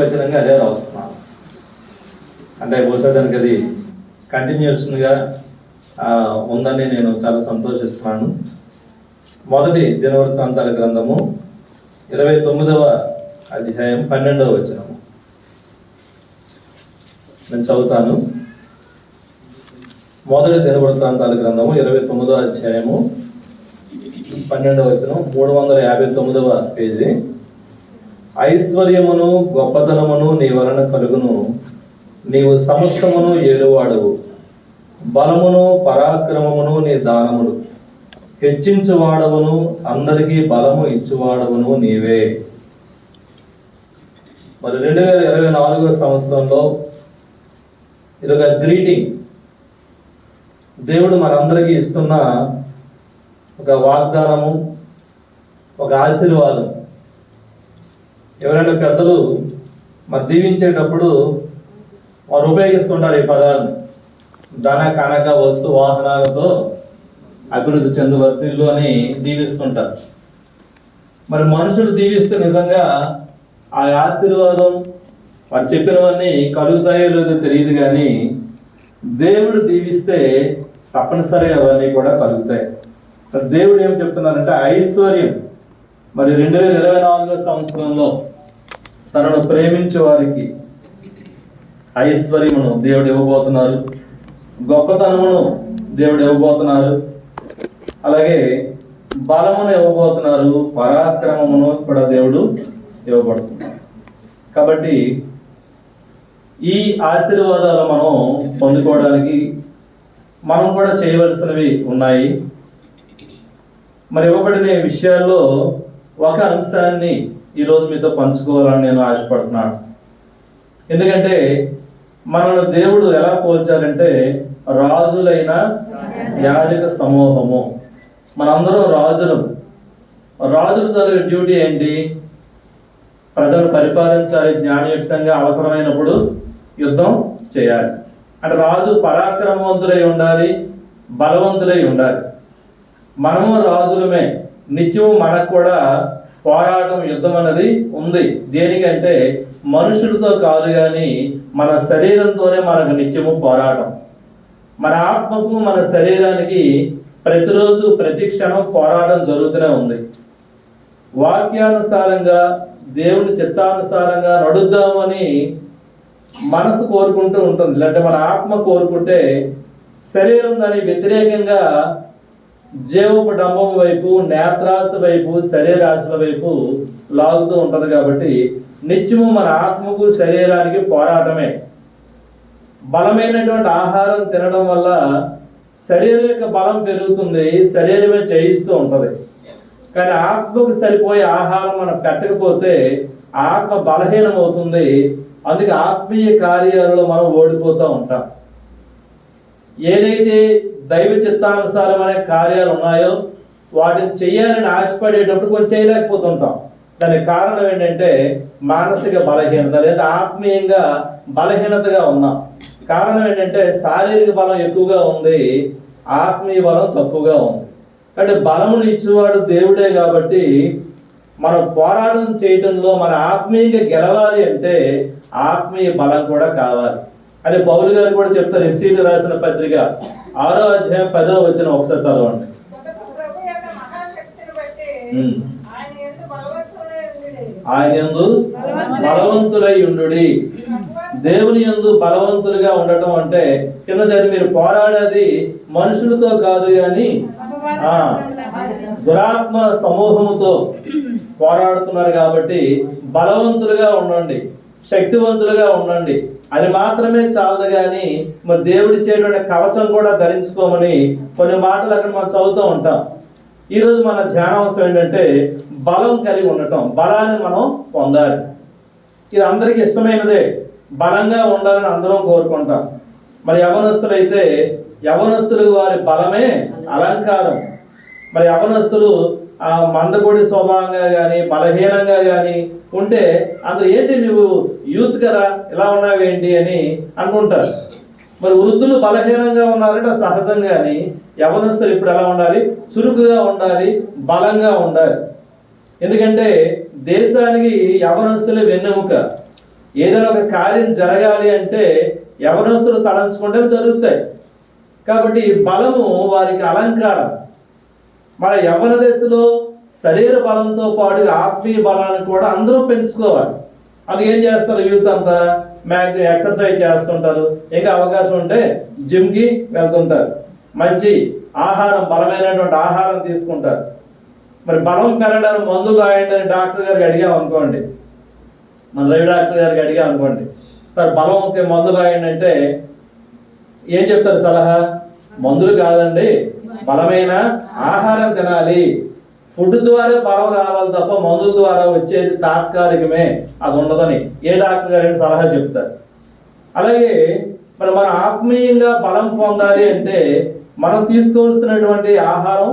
వచనంగా అదే రాస్తున్నాను. అంటే బహుశా దానికి అది కంటిన్యూషన్గా ఉందని నేను చాలా సంతోషిస్తున్నాను. మొదటి దినవృత్తాంతాల గ్రంథము 29వ అధ్యాయం 12వ వచనము నేను చదువుతాను. మొదటి దినవృత్తాంతాల గ్రంథము 29వ అధ్యాయము 12వ వచనం, 359వ పేజీ. ఐశ్వర్యమును గొప్పతనమును నీ వలన కలుగును, నీవు సమస్తమును ఏలువాడవు. బలమును పరాక్రమమును నీ దానములు, హెచ్చించువాడవును, అందరికీ బలము ఇచ్చువాడవును నీవే. మరి 2024వ సంవత్సరంలో ఇదొక గ్రీటింగ్. దేవుడు మనందరికీ ఇస్తున్న ఒక వాగ్దానము, ఒక ఆశీర్వాదం. ఎవరైనా పెద్దలు మరి దీవించేటప్పుడు వారు ఉపయోగిస్తుంటారు ఈ పదాలను. ధన కనక వస్తు వాహనాలతో అభివృద్ధి చెందు వర్తిల్లు అని దీవిస్తుంటారు. మరి మనుషులు దీవిస్తే నిజంగా ఆ ఆశీర్వాదం వారు చెప్పినవన్నీ కలుగుతాయో లేదో తెలియదు, కానీ దేవుడు దీవిస్తే తప్పనిసరిగా అవన్నీ కూడా కలుగుతాయి. దేవుడు ఏం చెప్తున్నారంటే ఐశ్వర్యం, మరి 2024వ సంవత్సరంలో తనను ప్రేమించే వారికి ఐశ్వర్యమును దేవుడు ఇవ్వబోతున్నారు, గొప్పతనమును దేవుడు ఇవ్వబోతున్నారు, అలాగే బలమును ఇవ్వబోతున్నారు, పరాక్రమమును కూడా దేవుడు ఇవ్వబడుతున్నారు. కాబట్టి ఈ ఆశీర్వాదాలు మనం పొందుకోవడానికి మనం కూడా చేయవలసినవి ఉన్నాయి. మరి ఇవ్వబడిన విషయాల్లో ఒక అంశాన్ని ఈరోజు మీతో పంచుకోవాలని నేను ఆశపడుతున్నాను. ఎందుకంటే మనల్ని దేవుడు ఎలా పోల్చారంటే రాజులైన యాజక సమూహము. మనందరం రాజులు. రాజుల తన డ్యూటీ ఏంటి? ప్రజలు పరిపాలించాలి, జ్ఞానయుక్తంగా, అవసరమైనప్పుడు యుద్ధం చేయాలి. అంటే రాజు పరాక్రమవంతులై ఉండాలి, బలవంతులై ఉండాలి. మనము రాజులమే. నిత్యము మనకు కూడా పోరాటం, యుద్ధం అన్నది ఉంది. దేనికంటే మనుషులతో కాదు, కానీ మన శరీరంతోనే మనకు నిత్యము పోరాటం. మన ఆత్మకు మన శరీరానికి ప్రతిరోజు ప్రతి క్షణం పోరాటం జరుగుతూనే ఉంది. వాక్యానుసారంగా దేవుని చిత్తానుసారంగా నడుద్దామని మనసు కోరుకుంటూ ఉంటుంది. అంటే మన ఆత్మ కోరుకుంటే శరీరం దాని వ్యతిరేకంగా జీవపు డంబం వైపు, నేత్రాశ వైపు, శరీరాశల వైపు లాగుతూ ఉంటుంది. కాబట్టి నిత్యము మన ఆత్మకు శరీరానికి పోరాటమే. బలమైనటువంటి ఆహారం తినడం వల్ల శరీరం యొక్క బలం పెరుగుతుంది, శరీరమే జయిస్తూ ఉంటుంది. కానీ ఆత్మకు సరిపోయే ఆహారం మనం పెట్టకపోతే ఆత్మ బలహీనం అవుతుంది. అందుకే ఆత్మీయ కార్యాలలో మనం ఓడిపోతూ ఉంటాం. ఏదైతే దైవ చిత్తానుసారమైన కార్యాలు ఉన్నాయో వాటిని చేయాలని ఆశపడేటప్పుడు కొంచెం చేయలేకపోతుంటాం. దానికి కారణం ఏంటంటే మానసిక బలహీనత, లేదా ఆత్మీయంగా బలహీనతగా ఉన్నాం. కారణం ఏంటంటే శారీరక బలం ఎక్కువగా ఉంది, ఆత్మీయ బలం తక్కువగా ఉంది. అంటే బలమును ఇచ్చేవాడు దేవుడే. కాబట్టి మనం పోరాటం చేయటంలో మన ఆత్మీయంగా గెలవాలి అంటే ఆత్మీయ బలం కూడా కావాలి అని పౌలు గారు కూడా చెప్తారు. ఎఫెసీయులకు రాసిన పత్రిక 6వ అధ్యాయం 10వ వచనం ఒకసారి చదవండి. ఆయన యందు బలవంతులై ఉండుడి. దేవుని యందు బలవంతులుగా ఉండటం అంటే కింద చదివి మీరు పోరాడేది మనుషులతో కాదు, కానీ దురాత్మ సమూహముతో పోరాడుతున్నారు. కాబట్టి బలవంతులుగా ఉండండి, శక్తివంతులుగా ఉండండి. అది మాత్రమే చాలదు, కానీ మరి దేవుడిచ్చేటువంటి కవచం కూడా ధరించుకోమని కొన్ని మాటలు అక్కడ మనం చదువుతూ ఉంటాం. ఈరోజు మన ధ్యానాంశం ఏంటంటే బలం కలిగి ఉండటం, బలాన్ని మనం పొందాలి. ఇది అందరికీ ఇష్టమైనదే, బలంగా ఉండాలని అందరం కోరుకుంటాం. మరి యవనస్తులైతే యవనస్తులు వారి బలమే అలంకారం. మరి యవనస్తులు మందకొడి స్వభావంగా కానీ బలహీనంగా కానీ ఉంటే అందరు ఏంటి నువ్వు యూత్ కదా ఇలా ఉన్నావేంటి అని అనుకుంటారు. మరి వృద్ధులు బలహీనంగా ఉన్నారంటే సహజంగాని యవనస్తులు ఇప్పుడు ఎలా ఉండాలి? చురుకుగా ఉండాలి, బలంగా ఉండాలి. ఎందుకంటే దేశానికి యవనస్తులే వెన్నెముక. ఏదైనా ఒక కార్యం జరగాలి అంటే యవనస్తులు తలంచుకుంటే జరుగుతాయి. కాబట్టి ఈ బలము వారికి అలంకారం. మన యవ్వన దశలో శరీర బలంతో పాటు ఆత్మీయ బలాన్ని కూడా అందరూ పెంచుకోవాలి. అందుకే ఏం చేస్తారు, యూత్ అంతా మ్యాక్సిమం ఎక్సర్సైజ్ చేస్తుంటారు, ఇంకా అవకాశం ఉంటే జిమ్కి వెళ్తుంటారు, మంచి ఆహారం బలమైనటువంటి ఆహారం తీసుకుంటారు. మరి బలం పెరగడానికి మందులు రాయండి అని డాక్టర్ గారికి అడిగాం అనుకోండి, మన రవి డాక్టర్ గారికి అడిగాం అనుకోండి, సార్ బలంకి మందులు రాయండి అంటే ఏం చెప్తారు సలహా? మందులు కాదండి, బలమైన ఆహారం తినాలి, ఫుడ్ ద్వారా బలం రావాలి తప్ప మందుల ద్వారా వచ్చేది తాత్కాలికమే, అది ఉండదని ఏ డాక్టర్ గారైనా సలహా చెప్తారు. అలాగే మరి మనం ఆత్మీయంగా బలం పొందాలి అంటే మనం తీసుకోవాల్సినటువంటి ఆహారం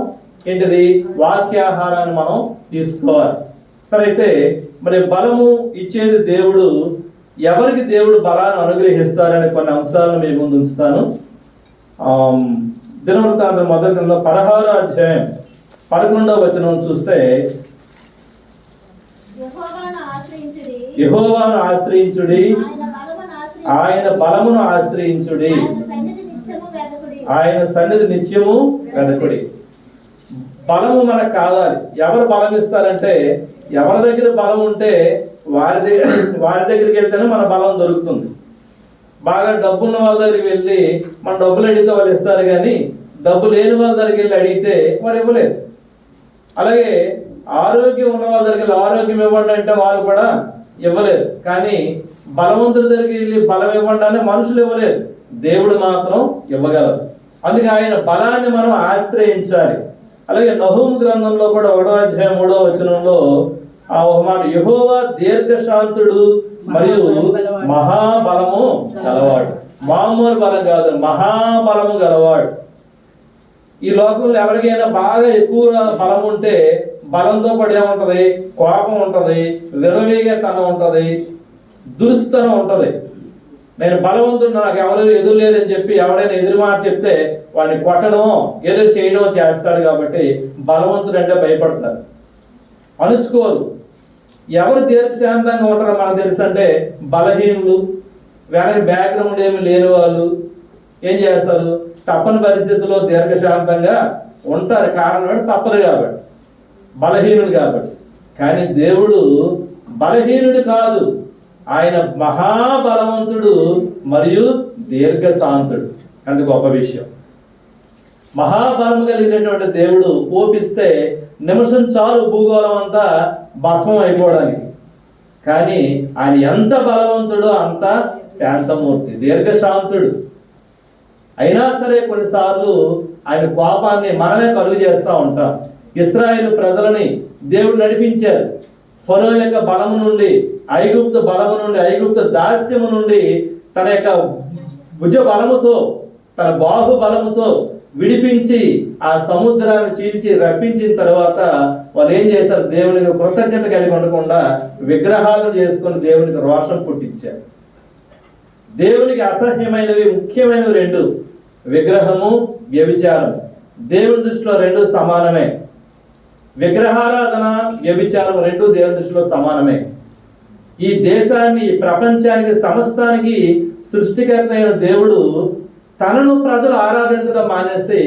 ఏంటిది? వాక్యాహారాన్ని మనం తీసుకోవాలి. సరే, అయితే మరి బలము ఇచ్చేది దేవుడు. ఎవరికి దేవుడు బలాన్ని అనుగ్రహిస్తారని కొన్ని అంశాలను మీ ముందు ఉంచుతాను. దినవృత్తాంతం మొదటి 16వ అధ్యాయం 11వ వచనం చూస్తే, యెహోవాను ఆశ్రయించుడి, ఆయన బలమును ఆశ్రయించుడి, ఆయన సన్నిధి నిత్యము వెదకుడి. బలము మనకు కావాలి. ఎవరు బలం ఇస్తారంటే, ఎవరి దగ్గర బలం ఉంటే వారి దగ్గరికి వెళ్తేనే మన బలం దొరుకుతుంది. బాగా డబ్బున్న వాళ్ళ దగ్గరికి వెళ్ళి మన డబ్బులు అడిగితే వాళ్ళు ఇస్తారు, కానీ డబ్బు లేని వాళ్ళ దగ్గరికి వెళ్ళి అడిగితే వారు ఇవ్వలేదు. అలాగే ఆరోగ్యం ఉన్న వాళ్ళ దగ్గరికి వెళ్ళి ఆరోగ్యం ఇవ్వండి అంటే వాళ్ళు కూడా ఇవ్వలేదు. కానీ బలవంతుల దగ్గరికి వెళ్ళి బలం ఇవ్వండి అంటే మనుషులు ఇవ్వలేదు, దేవుడు మాత్రం ఇవ్వగలరు. అందుకే ఆయన బలాన్ని మనం ఆశ్రయించాలి. అలాగే నహూము గ్రంథంలో కూడా 1వ అధ్యాయం 3వ వచనంలో ఒక మాట, యెహోవా దీర్ఘశాంతుడు మరియు మహాబలము గలవాడు. మామూలు బలం కాదు, మహాబలము గలవాడు. ఈ లోకంలో ఎవరికైనా బాగా ఎక్కువ బలం ఉంటే బలంతో పాటు ఏముంటది? కోపం ఉంటది, విరవేగతనం ఉంటది, దురుస్తనం ఉంటది. నేను బలవంతుడు, నాకు ఎవరు ఎదురు లేదని చెప్పి ఎవడైనా ఎదురు మాట చెప్తే వాడిని కొట్టడం ఏదో చేయడం చేస్తాడు. కాబట్టి బలవంతుడు అంటే భయపడతారు, అణుచుకోరు. ఎవరు దీర్ఘశాంతంగా ఉంటారో మనకు తెలుసు అంటే బలహీనులు, వెనక బ్యాక్గ్రౌండ్ ఏమి లేని వాళ్ళు ఏం చేస్తారు? తప్పని పరిస్థితుల్లో దీర్ఘశాంతంగా ఉంటారు. కారణం తప్పదు కాబట్టి, బలహీనుడు కాబట్టి. కానీ దేవుడు బలహీనుడు కాదు, ఆయన మహాబలవంతుడు మరియు దీర్ఘశాంతుడు. అది గొప్ప విషయం. మహాబలము కలిగినటువంటి దేవుడు కోపిస్తే నిమిషం చాలు భూగోళం అంతా భస్మం అయిపోవడానికి. కానీ ఆయన ఎంత బలవంతుడో అంత శాంతమూర్తి, దీర్ఘశాంతుడు. అయినా సరే కొన్నిసార్లు ఆయన కోపాన్ని మనమే కలుగు చేస్తూ ఉంటాం. ఇశ్రాయేలు ప్రజలని దేవుడు నడిపించారు. ఫరో యొక్క బలము నుండి, ఐగుప్తు బలము నుండి, ఐగుప్తు దాస్యము నుండి తన యొక్క భుజ బలముతో, తన బాహు బలముతో విడిపించి ఆ సముద్రాన్ని చీల్చి రప్పించిన తర్వాత వాళ్ళు ఏం చేస్తారు? దేవునికి కృతజ్ఞత కలిగి ఉండకుండా విగ్రహాలను చేసుకొని దేవునికి రోషం పుట్టించారు. దేవునికి అసహ్యమైనవి ముఖ్యమైనవి 2: విగ్రహము, వ్యభిచారం. దేవుని దృష్టిలో 2 సమానమే. విగ్రహారాధన, వ్యభిచారం 2 దేవుని దృష్టిలో సమానమే. ఈ దేశాన్ని, ప్రపంచానికి, సమస్తానికి సృష్టికర్త అయిన దేవుడు తనను ప్రజలు ఆరాధించడం మానేసి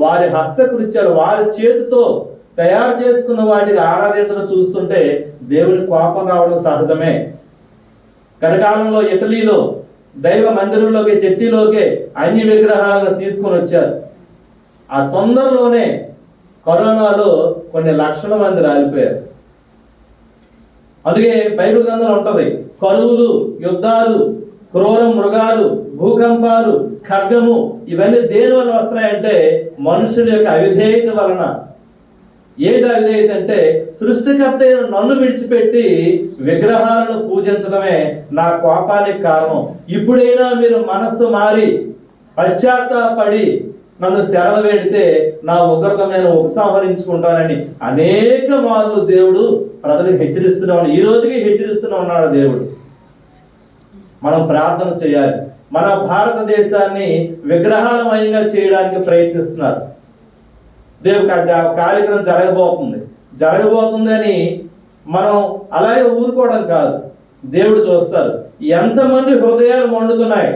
వారి హస్తకృత్యాలు, వారి చేతితో తయారు చేసుకున్న వాటిని ఆరాధించడం చూస్తుంటే దేవుని కోపం రావడం సహజమే. గతకాలంలో ఇటలీలో దైవ మందిరంలోకి, చర్చిలోకి అన్ని విగ్రహాలను తీసుకొని వచ్చారు. ఆ తొందరలోనే కరోనాలో కొన్ని లక్షల మంది రాలిపోయారు. అందుకే బైబిల్ గ్రంథంలో ఉంటది, కరువులు, యుద్ధాలు, క్రూర మృగాలు, భూకంపాలు, ఖడ్గము, ఇవన్నీ దేని వల్ల వస్తున్నాయంటే మనుషుల యొక్క అవిధేయత వలన. ఏది అవిధేయత అంటే, సృష్టికర్త నన్ను విడిచిపెట్టి విగ్రహాలను పూజించడమే నా కోపానికి కారణం. ఇప్పుడైనా మీరు మనస్సు మారి పశ్చాత్తాపడి నన్ను శరణ వేడితే నా ఉగ్రత నేను ఉపసంహరించుకుంటానని అనేక మార్లు దేవుడు ప్రజలకు హెచ్చరిస్తూనే ఉన్నాడు. ఈ రోజుకి హెచ్చరిస్తూనే ఉన్నాడు దేవుడు. మనం ప్రార్థన చేయాలి. మన భారతదేశాన్ని విగ్రహాలమయంగా చేయడానికి ప్రయత్నిస్తున్నారు. రేపు కార్యక్రమం జరగబోతుంది అని మనం అలాగే ఊరుకోవడం కాదు. దేవుడు చూస్తారు. ఎంతమంది హృదయాలు మండుతున్నాయి,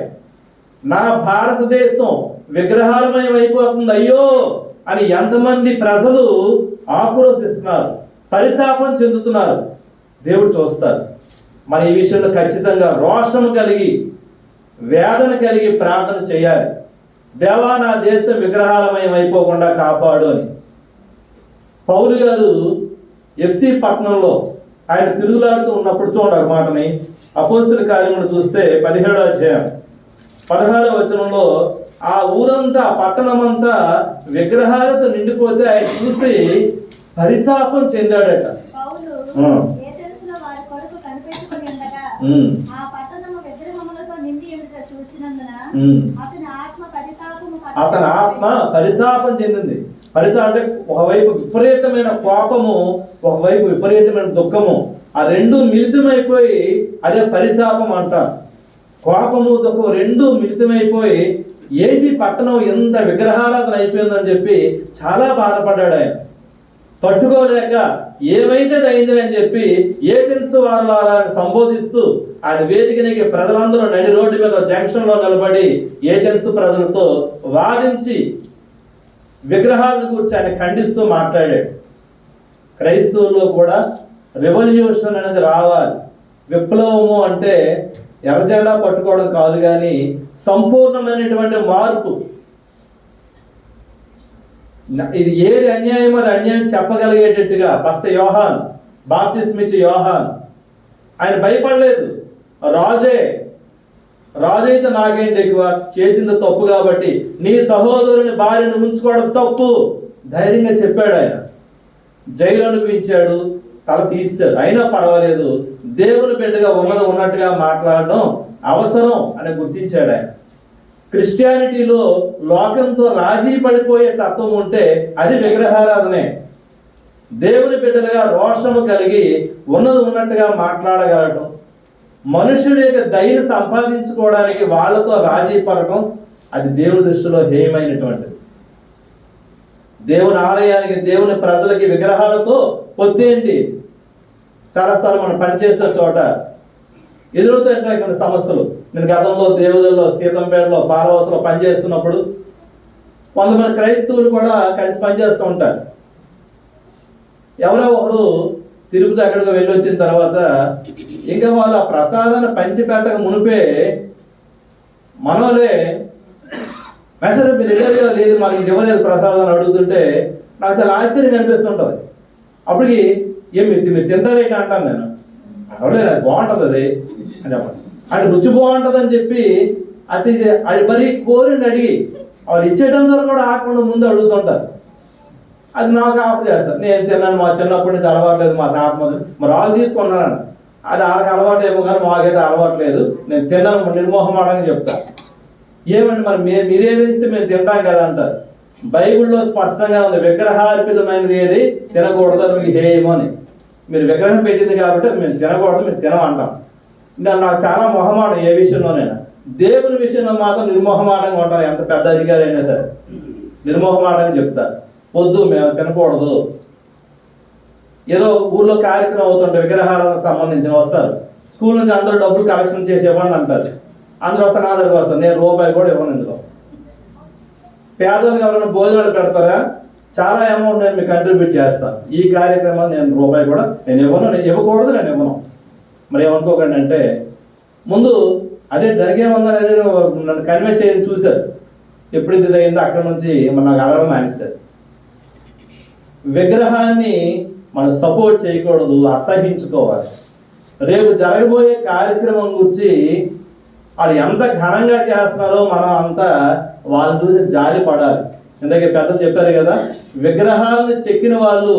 నా భారతదేశం విగ్రహాలమయం అయిపోతుంది అయ్యో అని ఎంతమంది ప్రజలు ఆక్రోశిస్తున్నారు, పరితాపం చెందుతున్నారు. దేవుడు చూస్తారు. మన ఈ విషయంలో ఖచ్చితంగా రోషం కలిగి, వేదన కలిగి ప్రార్థన చేయాలి. దేవా, నా దేశం విగ్రహాలమయం అయిపోకుండా కాపాడు అని. పౌలు గారు ఎఫ్సి పట్టణంలో ఆయన తిరుగులాడుతూ ఉన్నప్పుడు చూడండి ఒక మాటని. అపోస్తలుల కార్యములు చూస్తే 17వ అధ్యాయం 16వ వచనంలో, ఆ ఊరంతా, పట్టణమంతా విగ్రహాలతో నిండిపోతే ఆయన చూసి పరితాపం చెందాడట. అతని ఆత్మ పరితాపం చెందింది. పరితాపం అంటే ఒకవైపు విపరీతమైన కోపము, ఒకవైపు విపరీతమైన దుఃఖము, ఆ రెండు మిళితమైపోయి అదే పరితాపం అంటారు. కోపము దుఃఖం రెండు మిళితమైపోయి ఏంటి పట్టణం ఎంత విగ్రహారాధన అయిపోయిందని చెప్పి చాలా బాధపడ్డాడు ఆయన. తట్టుకోలేక ఏమైతే అయింది అని చెప్పి ఏథెన్స్ వారులారా సంబోధిస్తూ ఆయన వేదికనికి ప్రజలందరూ నడి రోడ్డు మీద జంక్షన్లో నిలబడి ఏథెన్స్ ప్రజలతో వాదించి విగ్రహాలను గురించి ఆయన ఖండిస్తూ మాట్లాడాడు. క్రైస్తవుల్లో కూడా రెవల్యూషన్ అనేది రావాలి. విప్లవము అంటే ఎర్రజెండా పట్టుకోవడం కాదు, కానీ సంపూర్ణమైనటువంటి మార్పు. ఇది ఏది అన్యాయం అని అన్యాయం చెప్పగలిగేటట్టుగా భక్త యోహాన్, బాప్తిస్మిచ్చే యోహాన్, ఆయన భయపడలేదు. రాజైతే నాకేంటి ఎక్కువ, చేసింది తప్పు కాబట్టి నీ సహోదరుని భార్యను ఉంచుకోవడం తప్పు ధైర్యంగా చెప్పాడు. ఆయన జైలు అనిపించాడు, తల తీశారు, అయినా పర్వాలేదు, దేవుని బిడ్డగా ఉన్నట్టుగా మాట్లాడడం అవసరం అని గుర్తించాడు ఆయన. క్రిస్టియానిటీలో లోకంతో రాజీ పడిపోయే తత్వం ఉంటే అది విగ్రహారాధనే. దేవుని బిడ్డలుగా రోషము కలిగి ఉన్నట్టుగా మాట్లాడగలటం, మనుషుడి యొక్క దయను సంపాదించుకోవడానికి వాళ్ళతో రాజీ పడటం, అది దేవుని దృష్టిలో హేయమైనటువంటిది. దేవుని ఆలయానికి, దేవుని ప్రజలకి విగ్రహాలతో పొత్తేంటి? చాలాసార్లు మనం పనిచేసే చోట ఎదురవుతాయి కొన్ని సమస్యలు. నేను గతంలో దేవుదల్లో, సీతంపేటలో, పాలవలసలో పనిచేస్తున్నప్పుడు కొంతమంది క్రైస్తవులు కూడా కలిసి పనిచేస్తూ ఉంటారు. ఎవరో ఒకరు తిరుపతి అక్కడికి వెళ్ళి వచ్చిన తర్వాత ఇంకా వాళ్ళు ఆ ప్రసాదాన్ని పంచిపెట్టక మునిపే మనోలే మేషారు మీరు లేదు మాకు ఇంక ఇవ్వలేదు ప్రసాదం అడుగుతుంటే నాకు చాలా ఆశ్చర్యం అనిపిస్తుంటుంది. అప్పటికి మీరు తింటారేంటి అంటాను నేను. అవలేదు, అది బాగుంటుంది అది అని చెప్పండి. అది రుచి బాగుంటుంది అని చెప్పి అది మరి కోరిని అడిగి వాళ్ళు ఇచ్చేయడం ద్వారా కూడా ఆకుండా ముందు అడుగుతుంటారు. అది నాకు ఆఫర్ చేస్తారు. నేను తిన్నాను, మా చిన్నప్పటి నుంచి అలవాట్లేదు, మాకు ఆత్మ మరి వాళ్ళు తీసుకున్నాను. అది వాళ్ళకి అలవాటు ఏమో కానీ మాకైతే అలవాట్లేదు, నేను తిన్నాను నిర్మోహమాడని చెప్తాను. ఏమండి మరి మీరేమిస్తే మేము తింటాం కదా అంటారు. బైబిల్లో స్పష్టంగా ఉంది, విగ్రహార్పితమైనది ఏది తినకూడదు, అది మీకు హేయమో అని. మీరు విగ్రహం పెట్టింది కాబట్టి మేము తినకూడదు, మీరు తినమంటాం. నాకు చాలా మొహమాటం ఏ విషయంలోనైనా. దేవుని విషయంలో మాత్రం నిర్మోహమాటంగా ఉంటారు. ఎంత పెద్ద అధికారి అయినా సరే నిర్మోహమాటంగా చెప్తారు, వద్దు మేము తినకూడదు. ఏదో ఊళ్ళో కార్యక్రమం అవుతుంటే విగ్రహాలకు సంబంధించిన వస్తారు, స్కూల్ నుంచి అందరూ డబ్బులు కలెక్షన్ చేసి ఇవ్వండి అంటారు. అందరూ వస్తారు, నా దగ్గరకు వస్తారు, నేను రూపాయి కూడా ఇవ్వను. ఇందులో పేదలకు ఎవరైనా భోజనాలు పెడతారా, చాలా అమౌంట్ నేను మీకు కంట్రిబ్యూట్ చేస్తాను. ఈ కార్యక్రమాన్ని నేను రూపాయి కూడా నేను ఇవ్వను, నేను ఇవ్వకూడదు, నేను ఇవ్వను. మరి ఏమనుకోకండి అంటే ముందు అదే జరిగేమన్నది నన్ను కన్వే చేయని చూశారు. ఎప్పుడు ఇది అయిందో అక్కడ నుంచి నాకు అడగడం మానేశారు. విగ్రహాన్ని మనం సపోర్ట్ చేయకూడదు, అసహించుకోవాలి. రేపు జరగబోయే కార్యక్రమం గురించి వాళ్ళు ఎంత ఘనంగా చేస్తున్నారో మనం అంతా వాళ్ళని చూసి జాలి పడాలి. ఇందాక పెద్దలు చెప్పారు కదా, విగ్రహాలను చెక్కిన వాళ్ళు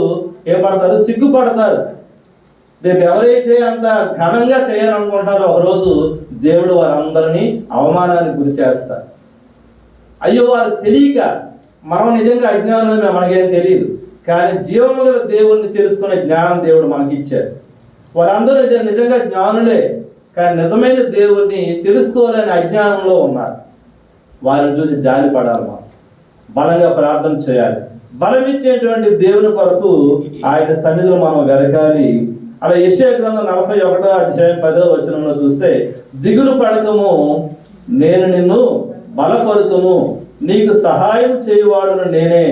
ఏమడతారు, సిగ్గుపడతారు. రేపు ఎవరైతే అంత ఘనంగా చేయాలనుకుంటున్నారో ఒకరోజు దేవుడు వారందరినీ అవమానానికి గురి చేస్తారు. అయ్యో వారు తెలియక, మనం నిజంగా అజ్ఞానమే, మనకేం తెలియదు, కానీ జీవము గల దేవుణ్ణి తెలుసుకునే జ్ఞానం దేవుడు మనకి ఇచ్చారు. వారందరూ నిజంగా జ్ఞానులే, కానీ నిజమైన దేవుణ్ణి తెలుసుకోవాలని అజ్ఞానంలో ఉన్నారు. వారిని చూసి జాలి పడాలి, మనం బలంగా ప్రార్థన చేయాలి. బలం ఇచ్చేటువంటి దేవుని కొరకు ఆయన సన్నిధిలో మనం వెరకాలి. అలా యెషయా గ్రంథం 41వ అధ్యాయం 10వ వచనంలో చూస్తే, దిగులు పడకము, నేను నిన్ను బలపరుతును, నీకు సహాయం చేయువాడును నేనే.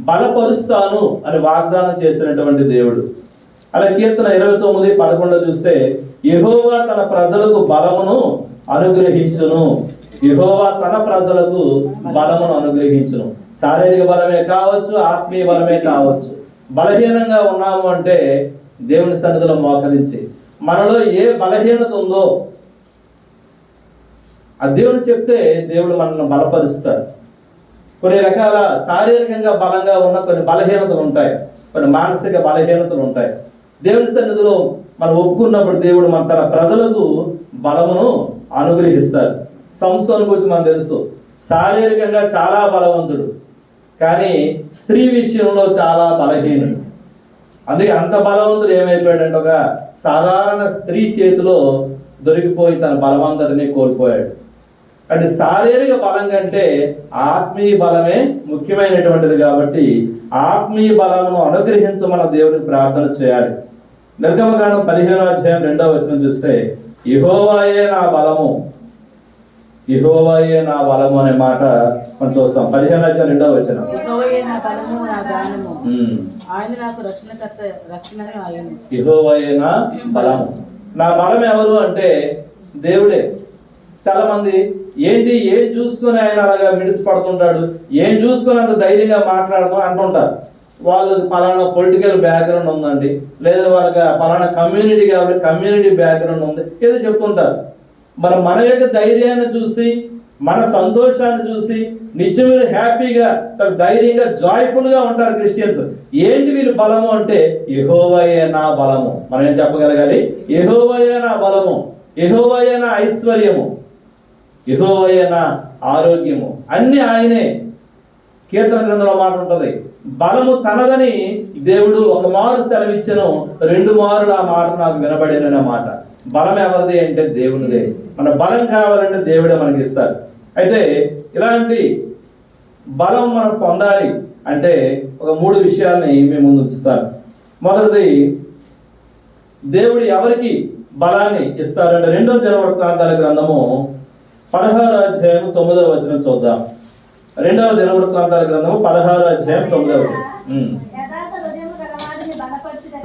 బలపరుస్తాను అని వాగ్దానం చేసినటువంటి దేవుడు. అలా కీర్తన 29:11 చూస్తే, యెహోవా తన ప్రజలకు బలమును అనుగ్రహించును. యెహోవా తన ప్రజలకు బలమును అనుగ్రహించును. శారీరక బలమే కావచ్చు, ఆత్మీయ బలమే కావచ్చు. బలహీనంగా ఉన్నాము అంటే దేవుని సన్నిధిలో మోకరించి, మనలో ఏ బలహీనత ఉందో ఆ దేవుడు చెప్తే దేవుడు మనల్ని బలపరుస్తారు. కొన్ని రకాల శారీరకంగా బలంగా ఉన్న కొన్ని బలహీనతలు ఉంటాయి, కొన్ని మానసిక బలహీనతలు ఉంటాయి. దేవుని సన్నిధిలో మనం ఒప్పుకున్నప్పుడు దేవుడు మన తన ప్రజలకు బలమును అనుగ్రహిస్తారు. సంసోను గురించి మనకు తెలుసు, శారీరకంగా చాలా బలవంతుడు, కానీ స్త్రీ విషయంలో చాలా బలహీనుడు. అందుకే అంత బలవంతుడు ఏమైపోయాడంటే, ఒక సాధారణ స్త్రీ చేతిలో దొరికిపోయి తన బలవంతుడిని కోల్పోయాడు. అంటే శారీరక బలం కంటే ఆత్మీయ బలమే ముఖ్యమైనటువంటిది. కాబట్టి ఆత్మీయ బలమును అనుగ్రహించమని దేవుడికి ప్రార్థన చేయాలి. నిర్గమకాండం 15వ అధ్యాయం 2వ వచనం చూస్తే, యెహోవాయే నా బలము, యెహోవాయే నా బలము అనే మాట మనం చూస్తాం. 15వ అధ్యాయం 2వ వచనం, యెహోవాయే నా బలము నా గానము, ఆయన నాకు రక్షణకర్త, రక్షణమే ఆయన. యెహోవాయే నా బలము. నా బలం ఎవరు అంటే దేవుడే. చాలా మంది ఏంటి, ఏం చూసుకొని ఆయన అలాగా మిడిసి పడుతుంటాడు, ఏం చూసుకొని అంత ధైర్యంగా మాట్లాడతాం అంటుంటారు. వాళ్ళు పలానా పొలిటికల్ బ్యాక్గ్రౌండ్ ఉందండి, లేదా వాళ్ళకి పలానా కమ్యూనిటీ కాబట్టి కమ్యూనిటీ బ్యాక్గ్రౌండ్ ఉంది, ఏదో చెప్తుంటారు. మన యొక్క ధైర్యాన్ని చూసి, మన సంతోషాన్ని చూసి నిజమైన హ్యాపీగా చాలా ధైర్యంగా జాయ్ఫుల్గా ఉంటారు క్రిస్టియన్స్. ఏంటి వీళ్ళు బలము అంటే, యెహోవాయే నా బలము. మనం ఏం చెప్పగలగాలి? యెహోవాయే నా బలము, యెహోవాయే నా ఐశ్వర్యము, యెహోవాయే నా ఆరోగ్యము, అన్ని ఆయనే. కీర్తన గ్రంథంలో మాట ఉంటుంది, బలము తనదని దేవుడు ఒక మారు సెలవిచ్చను, 2 మారులు ఆ మాట నాకు వినబడిన మాట. బలం ఎవరిది అంటే దేవునిదే. మన బలం కావాలంటే దేవుడే మనకి ఇస్తారు. అయితే ఇలాంటి బలం మనం పొందాలి అంటే ఒక 3 విషయాల్ని మేము ముందు ఉంచుతాను. మొదటిది, దేవుడు ఎవరికి బలాన్ని ఇస్తారంటే 2వ దినవృత్తాంతాల గ్రంథము 16వ అధ్యాయం 9వ వచనం చూద్దాం. 2వ దినవృత్తాంతాల గ్రంథము 16వ అధ్యాయం 9వ వచనం.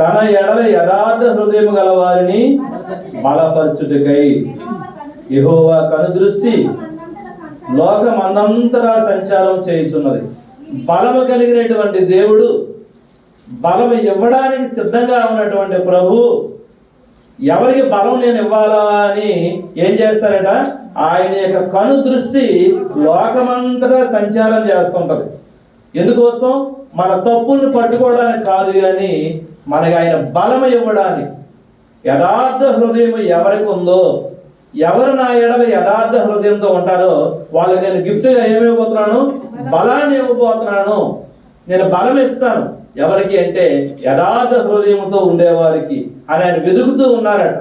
తన ఎడల యథార్థ హృదయము గల వారిని బలపరచుటకై యెహోవా కనుదృష్టి లోకమందంతటా సంచారం చేయుచున్నది. బలము కలిగినటువంటి దేవుడు, బలము ఇవ్వడానికి సిద్ధంగా ఉన్నటువంటి ప్రభు, ఎవరికి బలం నేను ఇవ్వాలా అని ఏం చేస్తారట, ఆయన యొక్క కను దృష్టి లోకమంతటా సంచారం చేస్తుంటది. ఎందుకోసం? మన తప్పుల్ని పట్టుకోవడానికి కాదు, కానీ మనకి ఆయన బలం ఇవ్వడానికి. యథార్థ హృదయం ఎవరికి ఉందో, ఎవరు నా ఎడల యథార్థ హృదయంతో ఉంటారో వాళ్ళకి నేను గిఫ్ట్గా ఏమి ఇవ్వబోతున్నాను? బలాన్ని ఇవ్వబోతున్నాను. నేను బలం ఇస్తాను. ఎవరికి అంటే యథార్థ హృదయంతో ఉండేవారికి అని ఆయన వెతుకుతూ ఉన్నారట.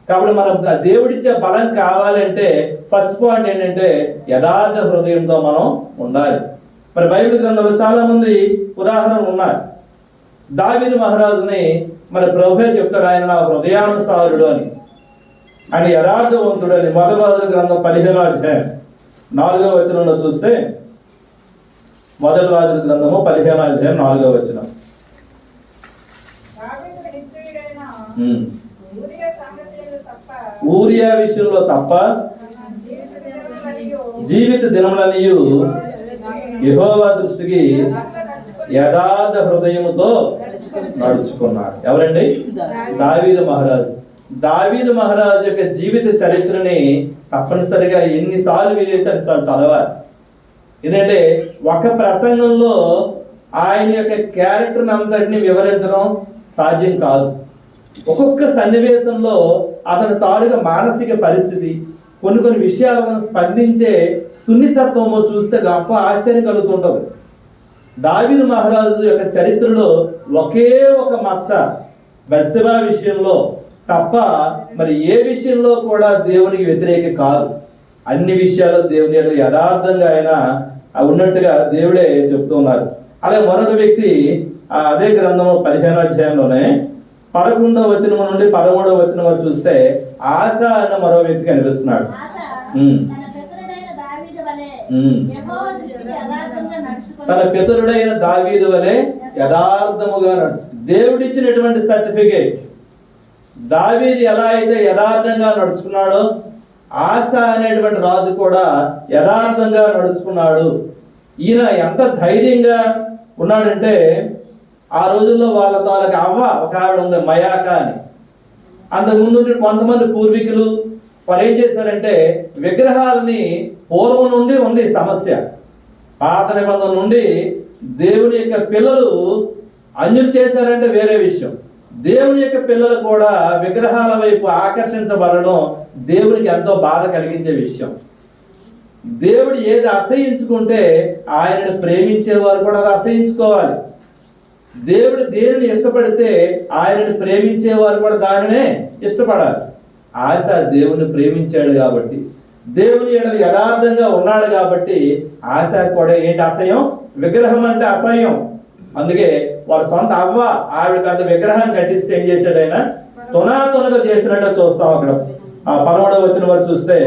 కాబట్టి మనం దేవుడిచ్చే బలం కావాలంటే ఫస్ట్ పాయింట్ ఏంటంటే యథార్థ హృదయంతో మనం ఉండాలి. మరి బైబిల్ గ్రంథంలో చాలా మంది ఉదాహరణలు ఉన్నారు. దావీదు మహారాజుని మన ప్రభువే చెప్తాడు, ఆయన నా హృదయానుసారుడు అని, ఆయన యథార్థవంతుడు అని. మొదటి రాజుల గ్రంథం 15వ అధ్యాయం 4వ వచనంలో చూస్తే, మొదటి రాజుల గ్రంథము 15వ అధ్యాయం 4వ వచనం, ఊరియా విషయంలో తప్ప జీవిత దినములన్నీ యెహోవా దృష్టికి యథార్థ హృదయముతో నడుచుకున్నాడు. ఎవరండి? దావీదు మహారాజు. దావీదు మహారాజు యొక్క జీవిత చరిత్రని తప్పనిసరిగా ఎన్నిసార్లు వీలైతే అన్నిసార్లు చదవాలి. ఎందుకంటే ఒక ప్రసంగంలో ఆయన యొక్క క్యారెక్టర్ని అంతటిని వివరించడం సాధ్యం కాదు. ఒక్కొక్క సన్నివేశంలో అతని తాలూకా మానసిక పరిస్థితి, కొన్ని విషయాలను స్పందించే సున్నితత్వము చూస్తే గొప్ప ఆశ్చర్యం కలుగుతుంటది. దావీదు మహారాజు యొక్క చరిత్రలో ఒకే ఒక మచ్చ, బత్షెబ విషయంలో తప్ప మరి ఏ విషయంలో కూడా దేవునికి వ్యతిరేక కాదు. అన్ని విషయాలు దేవుని యథార్థంగా ఆయన ఉన్నట్టుగా దేవుడే చెప్తున్నారు. అలాగే మరొక వ్యక్తి అదే గ్రంథము 15వ అధ్యాయంలోనే 11వ వచనం నుండి 13వ వచనం వరకు చూస్తే ఆస అన్న మరో వ్యక్తి కనిపిస్తున్నాడు. తన పితరుడైన దావీదు వలె యథార్థముగా దేవుడిచ్చినటువంటి సర్టిఫికేట్. దావీదు ఎలా అయితే యథార్థంగా నడుచుకున్నాడో ఆస అనేటువంటి రాజు కూడా యథార్థంగా నడుచుకున్నాడు. ఈయన ఎంత ధైర్యంగా ఉన్నాడంటే ఆ రోజుల్లో వాళ్ళ తాలూకు అవ్వ ఒక ఆవిడ ఉంది, మయాక అని. అంతకుముందు కొంతమంది పూర్వీకులు వారు ఏం చేశారంటే విగ్రహాలని పూర్వం నుండి ఉంది సమస్య. పాత నిబంధన నుండి దేవుని యొక్క పిల్లలు అన్యులు చేశారంటే వేరే విషయం. దేవుని యొక్క పిల్లలు కూడా విగ్రహాల వైపు ఆకర్షించబడడం దేవునికి ఎంతో బాధ కలిగించే విషయం. దేవుడు ఏది అసహించుకుంటే ఆయనను ప్రేమించేవారు కూడా అది అసహించుకోవాలి. దేవుడు దేనిని ఇష్టపడితే ఆయనను ప్రేమించేవారు కూడా దానినే ఇష్టపడాలి. ఆశ దేవుని ప్రేమించాడు కాబట్టి, దేవుని యథార్థంగా ఉన్నాడు కాబట్టి ఆశ కూడా ఏంటి అసహ్యం? విగ్రహం అంటే అసహ్యం. అందుకే వారి సొంత అవ్వ ఆవిడకి అంత విగ్రహం కట్టిస్తే ఏం చేశాడు ఆయన? తునాతునగా చేసినట్టు చూస్తాం. అక్కడ 13వ వచనం వరకు చూస్తే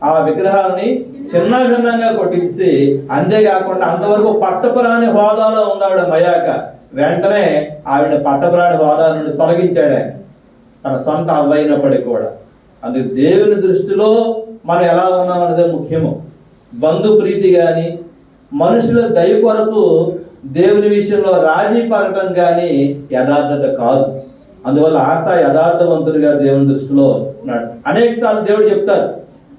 ఆ విగ్రహాలని చిన్న భిన్నంగా కొట్టించి, అంతేకాకుండా అంతవరకు పట్టపురాణి హోదాలో ఉన్నాడు మయాక. వెంటనే ఆవిడ పట్టపురాణి హోదా నుండి తొలగించాడు ఆయన, తన సొంత అవ్వైనప్పటికీ కూడా. అందుకే దేవుని దృష్టిలో మనం ఎలా ఉన్నాం అనేది ముఖ్యము. బంధు ప్రీతి కానీ మనుషుల దయ కొరకు దేవుని విషయంలో రాజీ పడటం కానీ యథార్థత కాదు. అందువల్ల ఆశ యథార్థవంతుడిగా దేవుని దృష్టిలో ఉన్నాడు. అనేక సార్లు దేవుడు చెప్తారు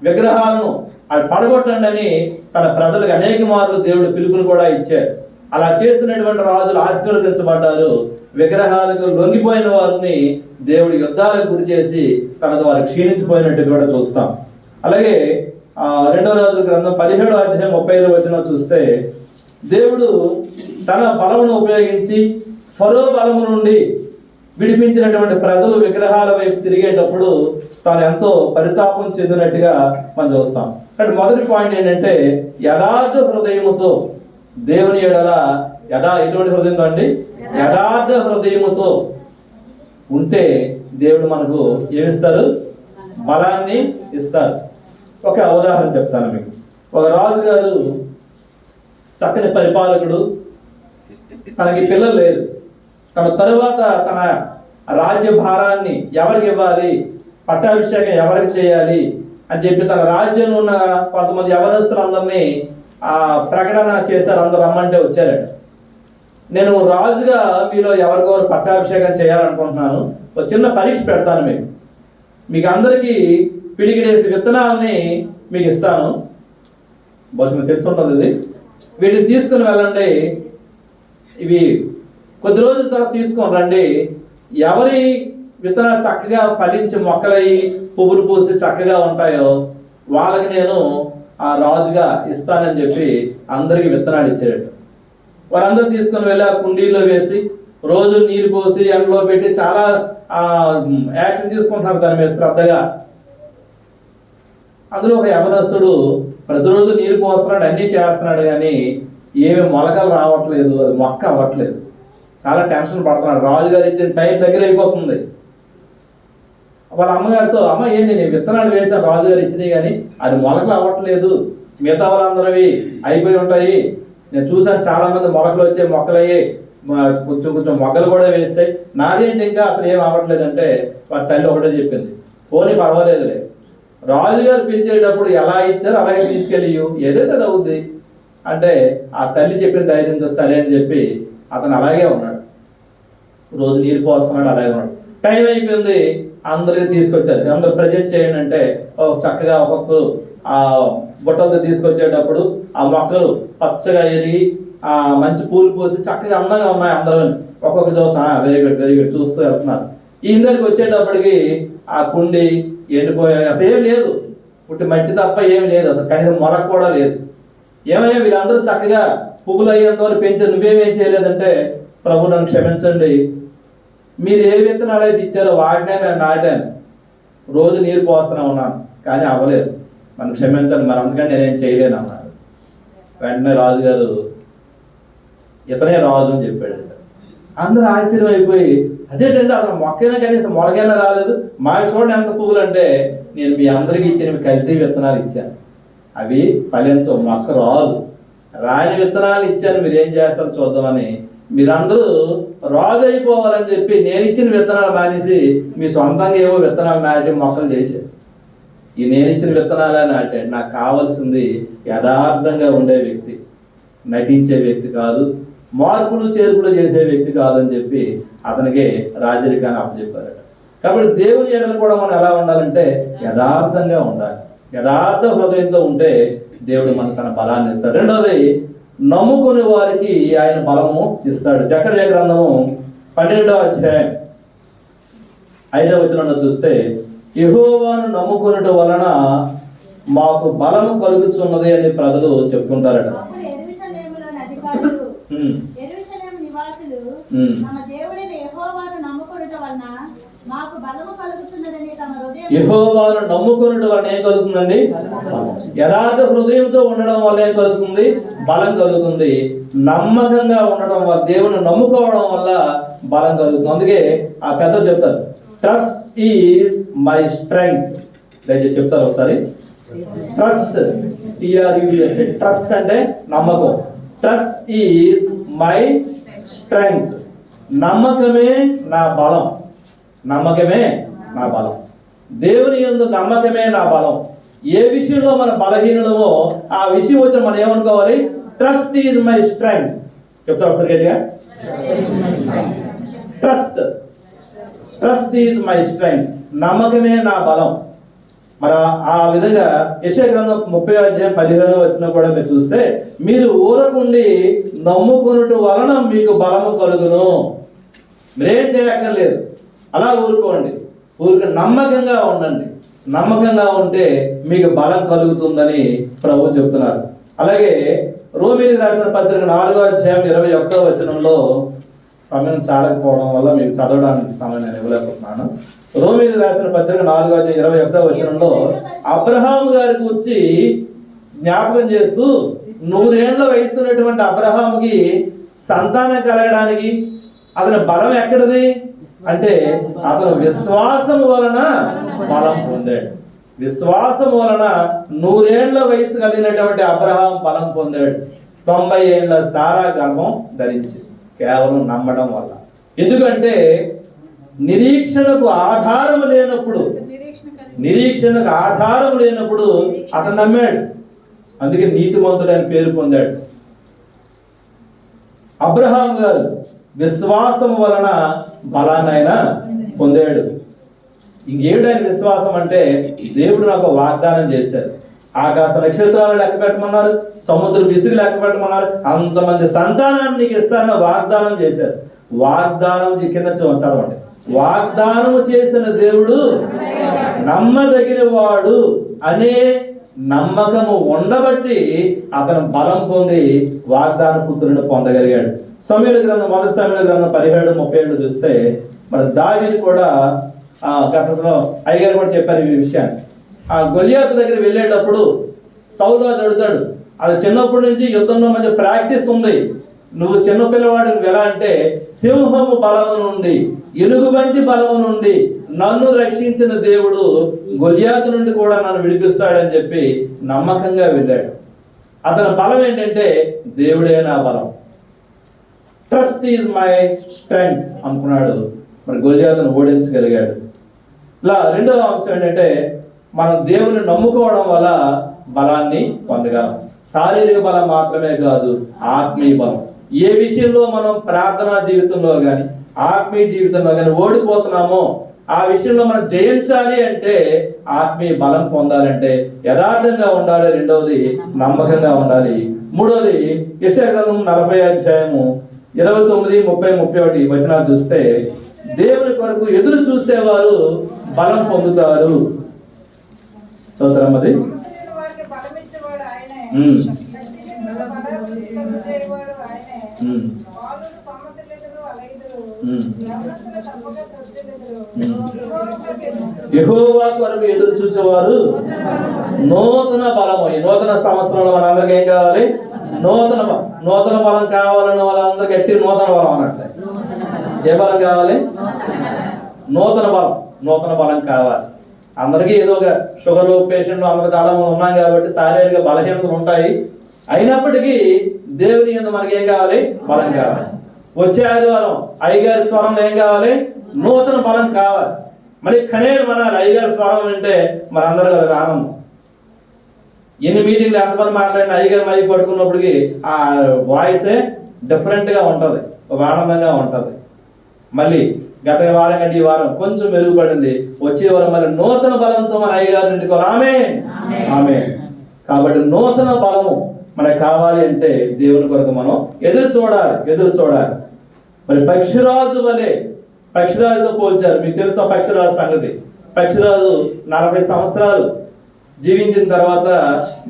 విగ్రహాలను అది పడగొట్టండి అని తన ప్రజలకు అనేక మార్లు దేవుడు పిలుపుని కూడా ఇచ్చారు. అలా చేసినటువంటి రాజులు ఆశీర్వదించబడ్డారు. విగ్రహాలకు లొంగిపోయిన వారిని దేవుడి యుద్ధాలకు గురి చేసి తన ద్వారా క్షీణించిపోయినట్టు కూడా చూస్తాం. అలాగే 2వ రాజుల గ్రంథం 17వ అధ్యాయం 35వ వచనం చూస్తే దేవుడు తన బలమును ఉపయోగించి ఫరో బలము నుండి విడిపించినటువంటి ప్రజలు విగ్రహాల వైపు తిరిగేటప్పుడు తాను ఎంతో పరితాపం చెందినట్టుగా మనం చూస్తాం. కానీ మొదటి పాయింట్ ఏంటంటే యథార్థ హృదయముతో దేవుని ఎడల ఎటువంటి హృదయంతో అండి? యథార్థ హృదయముతో ఉంటే దేవుడు మనకు ఏమిస్తారు? బలాన్ని ఇస్తారు. ఒక ఉదాహరణ చెప్తాను మీకు. ఒక రాజుగారు చక్కని పరిపాలకుడు, తనకి పిల్లలు లేరు. తన తరువాత తన రాజ్య భారాన్ని ఎవరికి ఇవ్వాలి, పట్టాభిషేకం ఎవరికి చేయాలి అని చెప్పి తన రాజ్యంలో ఉన్న కొంతమంది యవనస్తులందరినీ ప్రకటన చేశారు. అందరు రమ్మంటే వచ్చారట. నేను రాజుగా మీలో ఎవరికొవరు పట్టాభిషేకం చేయాలనుకుంటున్నాను. ఒక చిన్న పరీక్ష పెడతాను. మీకు అందరికీ పిడికిడేసి విత్తనాలని మీకు ఇస్తాను. బహుశా మీకు తెలిసి ఉంటుంది. ఇది వీటిని తీసుకుని వెళ్ళండి. ఇవి కొద్ది రోజుల తర్వాత తీసుకొని రండి. ఎవరి విత్తనాలు చక్కగా ఫలించి మొక్కలయ్యి పువ్వులు పూసి చక్కగా ఉంటాయో వాళ్ళకి నేను ఆ రాజుగా ఇస్తానని చెప్పి అందరికి విత్తనాలు ఇచ్చారట. వారందరూ తీసుకొని వెళ్ళి ఆ కుండీల్లో వేసి రోజు నీరు పోసి ఎండలో పెట్టి చాలా యాక్షన్ తీసుకుంటున్నారు దాని మీద శ్రద్ధగా. అందులో ఒక యవనస్తుడు ప్రతిరోజు నీరు పోస్తున్నాడు, అన్నీ చేస్తున్నాడు, కానీ ఏమి మొలకలు రావట్లేదు, అది మొక్క అవ్వట్లేదు. చాలా టెన్షన్ పడుతున్నాడు. రాజుగారు ఇచ్చిన టైం దగ్గర అయిపోతుంది. వాళ్ళ అమ్మగారితో, అమ్మ ఏంటి నేను విత్తనాలు వేసాను రాజుగారు ఇచ్చినాయి, కానీ అది మొలకలు అవ్వట్లేదు, మిగతా వాళ్ళందరివి అయిపోయి ఉంటాయి, నేను చూసాను చాలా మంది మొలకలు వచ్చే మొక్కలయ్యి కొంచెం కొంచెం మొగ్గలు కూడా వేస్తాయి, నాదేంటి ఇంకా అసలు ఏం అవ్వట్లేదు అంటే వారి తల్లి ఒకటే చెప్పింది, పోనీ పర్వాలేదులే, రాజుగారు పిలిచేటప్పుడు ఎలా ఇచ్చారో అలాగే తీసుకెళ్ళి ఏదైతే అది అవుద్ది అంటే ఆ తల్లి చెప్పిన ధైర్యంతో సరే అని చెప్పి అతను అలాగే ఉన్నాడు. రోజు నీరు పోస్తున్నాడు, అలాగే ఉన్నాడు. టైం అయిపోయింది, అందరికి తీసుకొచ్చారు. అందరు ప్రజెంట్ చేయండి అంటే చక్కగా ఒక్కొక్కరు ఆ బుట్టలతో తీసుకొచ్చేటప్పుడు ఆ మొక్కలు పచ్చగా ఎరిగి ఆ మంచి పూలు పోసి చక్కగా అందంగా ఉన్నాయి. అందరూ ఒక్కొక్కరు చూస్తా వెరీ గుడ్ వెరీ గుడ్ చూస్తూ వెళ్తున్నారు. ఈ ఇందరికి వచ్చేటప్పటికి ఆ కుండి ఎండిపోయా, అసలు ఏం లేదు. పుట్టి మట్టి తప్ప ఏమి లేదు, అసలు కనీసం మొలక కూడా లేదు. ఏమయ్యా వీళ్ళందరూ చక్కగా పువ్వులు అయ్యేంత వరకు పెంచారు, నువ్వేమేం చేయలేదంటే, ప్రభు నన్ను క్షమించండి, మీరు ఏ విత్తనాలు అయితే ఇచ్చారో వాటినే నేను నాటాను, రోజు నీరు పోస్తూనే ఉన్నాను, కానీ అవ్వలేదు, నన్ను క్షమించండి, మరి అందుకని నేనేం చేయలేను అన్నాడు. వెంటనే రాజుగారు ఇతనే రాజు అని చెప్పాడు. అందరూ ఆశ్చర్యం అయిపోయి, అదేంటంటే అతను మొక్కైనా కనీసం మొలకైనా రాలేదు, మా చూడండి ఎంత పువ్వులు అంటే, నేను మీ అందరికీ ఇచ్చిన కల్తీ విత్తనాలు ఇచ్చాను, అవి ఫలించవు, మొక్క రాదు, రాని విత్తనాలు ఇచ్చాను, మీరు ఏం చేస్తారో చూద్దామని మీరందరూ రాజు అయిపోవాలని చెప్పి నేను ఇచ్చిన విత్తనాలు మానేసి మీ సొంతంగా ఏవో విత్తనాలు నాటి మొక్కలు చేశారు. ఈ నేను ఇచ్చిన విత్తనాలే నాటాడు. నాకు కావాల్సింది యథార్థంగా ఉండే వ్యక్తి, నటించే వ్యక్తి కాదు, మార్పులు చేర్పులు చేసే వ్యక్తి కాదని చెప్పి అతనికి రాజరికాన్ని అప్పచెప్పారట. కాబట్టి దేవుని ఎడలు కూడా మనం ఎలా ఉండాలంటే యథార్థంగా ఉండాలి. యథార్థ హృదయంతో ఉంటే దేవుడు మనకు తన బలాన్ని ఇస్తాడు. రెండవది, నమ్ముకునే వారికి ఆయన బలము ఇస్తాడు. జకర్యా గ్రంథము 12వ అధ్యాయం 5వ వచనంలో చూస్తే, యెహోవాను నమ్ముకొనుట వలన మాకు బలము కలుగుతున్నది అని ప్రజలు చెప్తుంటారట. యెహోవాను నమ్ముకొనుట వలన ఏం కలుగుతుందండి? యథార్థ హృదయంతో ఉండడం వల్ల ఏం కలుగుతుంది? బలం కలుగుతుంది. నమ్మకంగా ఉండడం వల్ల, దేవుని నమ్ముకోవడం వల్ల బలం కలుగుతుంది. అందుకే ఆ పెద్దలు చెప్తారు, ట్రస్ట్ ఈజ్ మై స్ట్రెంగ్త్. దయచేసి చెప్తారు ఒకసారి. ట్రస్ట్, TRUST, ట్రస్ట్ అంటే నమ్మకం. Trust is my strength. నమ్మకమే నా బలం. నమ్మకమే నా బలం. దేవుని యందు నమ్మకమే నా బలం. ఏ విషయంలో మన బలహీనమో ఆ విషయం వచ్చి మనం ఏమనుకోవాలి? Trust is my strength. చెప్తారు ఒకసారి గట్టిగా. Trust, trust is my strength. నమ్మకమే నా బలం. మరి ఆ విధంగా యెషయా గ్రంథం 30వ అధ్యాయం 15వ వచనం కూడా మీరు చూస్తే, మీరు ఊరకుండి నమ్ముకొనుట వలన మీకు బలము కలుగును. మీరేం చేయక్కర్లేదు, అలా ఊరుకోండి. ఊరికి నమ్మకంగా ఉండండి. నమ్మకంగా ఉంటే మీకు బలం కలుగుతుందని ప్రభు చెప్తున్నారు. అలాగే రోమీయులకు రాసిన పత్రిక 4వ అధ్యాయం 21వ వచనంలో, సమయం చాలకపోవడం వల్ల మీకు చదవడానికి సమయం నేను ఇవ్వలేకపోతున్నాను. రోమీయులకు రాసిన పత్రిక 4వ అధ్యాయం 21వ వచనంలో అబ్రహాము గారి గురించి జ్ఞాపకం చేస్తూ, 100 ఏళ్ల వయసున్నటువంటి అబ్రహాముకి సంతానం కలగడానికి అతని బలం ఎక్కడిది అంటే, అతను విశ్వాసం వలన బలం పొందాడు. విశ్వాసం వలన 100 ఏళ్ల వయసు కలిగినటువంటి అబ్రహాం బలం పొందాడు. 90 ఏళ్ల సారా గర్భం ధరించి, కేవలం నమ్మడం వల్ల. ఎందుకంటే నిరీక్షణకు ఆధారం లేనప్పుడు, నిరీక్షణకు ఆధారం లేనప్పుడు అతను నమ్మాడు. అందుకే నీతిమంతుడు అని పేరు పొందాడు. అబ్రహాం గారు విశ్వాసం వలన బలాన్ని ఆయన పొందాడు. ఇంకేమిటైన విశ్వాసం అంటే, దేవుడు నాకు వాగ్దానం చేశారు, ఆకాశ నక్షత్రాలు లెక్క పెట్టమన్నారు, సముద్రం విసుగు లెక్క పెట్టమన్నారు, అంతమంది సంతానాన్ని నీకు ఇస్తానని వాగ్దానం చేశారు. వాగ్దానం కింద చదవండి. వాగ్దానం చేసిన దేవుడు నమ్మదగిన వాడు అనే నమ్మకము ఉండబట్టి అతను బలం పొంది వాగ్దాన పుత్రులను పొందగలిగాడు. సమూయేలు గ్రంథం, 1 సమూయేలు గ్రంథం 17:37 చూస్తే, మరి దావీదు కూడా గతంలో అయ్యగారు కూడా చెప్పారు ఈ విషయాన్ని. ఆ గొలియాతు దగ్గర వెళ్ళేటప్పుడు సౌలు రాజు అడుగుతాడు, అది చిన్నప్పటి నుంచి యుద్ధంలో మంచి ప్రాక్టీస్ ఉంది, నువ్వు చిన్నపిల్లవాడు ఎలా అంటే, సింహము బలము నుండి, ఎలుగుబంటి బలము నుండి నన్ను రక్షించిన దేవుడు గొలియాతు నుండి కూడా నన్ను విడిపిస్తాడని చెప్పి నమ్మకంగా వెళ్ళాడు. అతని బలం ఏంటంటే, దేవుడే నా బలం. ట్రస్ట్ ఈజ్ మై స్ట్రెంగ్త్ అనుకున్నాడు. మరి గొలియాతును ఓడించగలిగాడు. ఇలా రెండవ అంశం ఏంటంటే, మనం దేవుని నమ్ముకోవడం వల్ల బలాన్ని పొందగలం. శారీరక బలం మాత్రమే కాదు, ఆత్మీయ బలం. ఏ విషయంలో మనం ప్రార్థనా జీవితంలో కానీ ఆత్మీయ జీవితంలో కానీ ఓడిపోతున్నామో ఆ విషయంలో మనం జయించాలి అంటే, ఆత్మీయ బలం పొందాలంటే యథార్థంగా ఉండాలి. రెండవది నమ్మకంగా ఉండాలి. మూడవది యెషయా గ్రంథం 40వ అధ్యాయము 29, 30, 31 వచనాలు చూస్తే, దేవుని కొరకు ఎదురు చూస్తే వారు బలం పొందుతారు. స్తోత్రమ్మది. వారికి బలమిచ్చేవాడు ఆయనే, ఉమ్. శక్తిహీనులకు బలమిచ్చేవాడు ఆయనే, ఉమ్. బాలురు సమ్మతిల్లెదరు అలైదురు, ఉమ్. యవనస్తులు తప్పక తృప్తిల్లెదరు. యెహోవా కొరకు ఎదురు చూసేవారు నూతన బలము. ఈ నూతన సంవత్సరంలో మనందరికి ఏం కావాలి? నూతన బలం కావాలని వాళ్ళందరూ గట్టి నూతన బలం అన్నట్లే. ఏ బలం కావాలి? నూతన బలం కావాలి. అందరికీ ఏదో ఒక షుగర్ పేషెంట్లు అందరూ చాలా మంది ఉన్నాం కాబట్టి శారీరక బలహీనతలు ఉంటాయి. అయినప్పటికీ దేవుని యందు మనకి ఏం కావాలి? బలం కావాలి. వచ్చే ఆదివారం అయ్యగారి స్వరంలో ఏం కావాలి? నూతన బలం కావాలి. మరి కనేరు మనాలి. అయ్యగారి స్వరం వింటే మనందరూ కదా ఆనందం. ఎన్ని మీటింగ్లు ఎంతమంది మాట్లాడిన అయ్యగారు మైక్ పట్టుకున్నప్పటికీ ఆ వాయిసే డిఫరెంట్గా ఉంటుంది, ఒక ఆనందంగా ఉంటుంది. మళ్ళీ గత వారం కంటే ఈ వారం కొంచెం మెరుగుపడింది. వచ్చే వారం మళ్ళీ నూతన బలంతో మన అయ్యగారి ఇంటికి ఆమేన్. కాబట్టి నూతన బలము మనకు కావాలి అంటే దేవుని కొరకు మనం ఎదురు చూడాలి. మరి పక్షిరాజు వలె, పక్షిరాజుతో పోల్చారు. మీకు తెలుసు ఆ పక్షిరాజు సంగతి. పక్షిరాజు 40 సంవత్సరాలు జీవించిన తర్వాత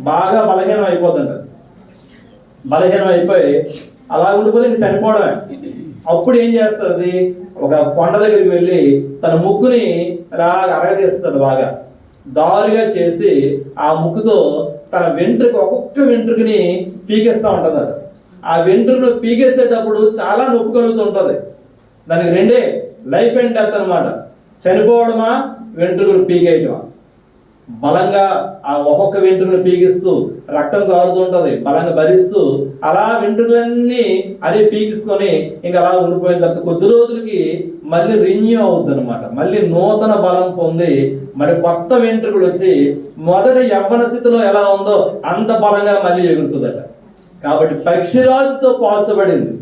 బాగా బలహీనం అయిపోతుంట. బలహీనం అయిపోయి అలా ఉండిపోతే ఇంక చనిపోవడమే. అప్పుడు ఏం చేస్తారు? అది ఒక కొండ దగ్గరికి వెళ్ళి తన ముక్కుని అరగదీస్తాడు. బాగా దారుగా చేసి ఆ ముక్కుతో తన ఒక్కొక్క వెంట్రుకని పీకేస్తూ ఉంటుంది. అసలు ఆ వెంట్రుకను పీకేసేటప్పుడు చాలా నొప్పి కలుగుతూ ఉంటుంది. దానికి రెండే, లైఫ్ అండ్ డెత్ అనమాట. చనిపోవడమా, వెంట్రుకలు పీకేయటమా. బలంగా ఆ ఒక్కొక్క వెంట్రుకను పీకిస్తూ రక్తం కారుతుంటది, బలంగా భరిస్తూ అలా వెంట్రుకలన్నీ అదే పీకిసుకొని ఇంకా అలా ఉండిపోయిన తర్వాత కొద్ది రోజులకి మళ్ళీ రిన్యూ అవుతుంది అనమాట. మళ్ళీ నూతన బలం పొంది మరి కొత్త వెంట్రుకలు వచ్చి మొదటి యవ్వన స్థితిలో ఎలా ఉందో అంత బలంగా మళ్ళీ ఎగురుతుందట. కాబట్టి పక్షిరాజుతో పోల్చబడింది.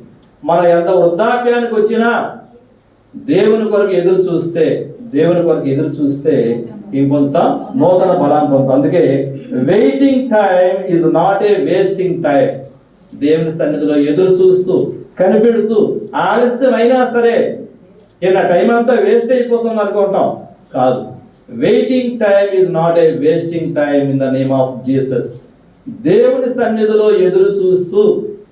మనం ఎంత వృద్ధాప్యానికి వచ్చినా దేవుని కొరకు ఎదురు చూస్తే ఏం పొందుతాం? నూతన బలాన్ని పొందుతాం. అందుకే waiting time is not a wasting time. దేవుని సన్నిధిలో ఎదురు చూస్తూ కనిపెడుతూ ఆలస్యం అయినా సరే నా టైం అంతా వేస్ట్ అయిపోతుంది అనుకుంటాం. కాదు, waiting time is not a wasting time in the name of Jesus. దేవుని సన్నిధిలో ఎదురు చూస్తూ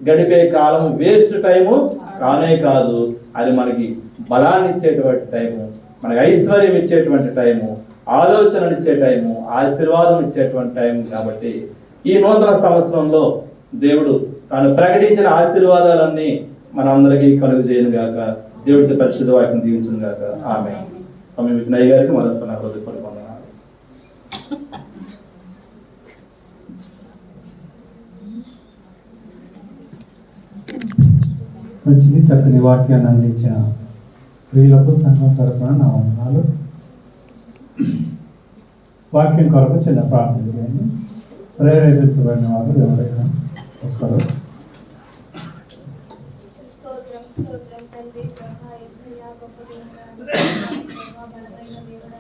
గడిపే కాలం వేస్ట్ టైము కానే కాదు. అది మనకి బలాన్ని ఇచ్చేటువంటి టైము, మనకి ఐశ్వర్యం ఇచ్చేటువంటి టైము, ఆలోచనలు ఇచ్చే టైము, ఆశీర్వాదం ఇచ్చేటువంటి టైం. కాబట్టి ఈ నూతన సంవత్సరంలో దేవుడు తాను ప్రకటించిన ఆశీర్వాదాలన్నీ మనందరికీ కలుగు చేయను గాక. దేవుడికి పరిశుద్ధ వాక్యం దీవించును గాక. ఆమేన్. సమయం ఇచ్చిన అయ్య గారికి మనస్సు హృదయపూర్వక వందనాలు. మంచిది, చక్కని వాక్యాన్ని అందించిన ప్రియులకు సంఘం తరపున నా వందనాలు. వాక్యం కొరకు చిన్న ప్రార్థన చేయండి. ప్రేరేపించబడిన వారు ఎవరైనా ఒక్కరు. స్తోత్రం తండ్రి, ప్రభా, యేసయ్యా, గొప్ప దేవుడా, బలమైన దేవుడా,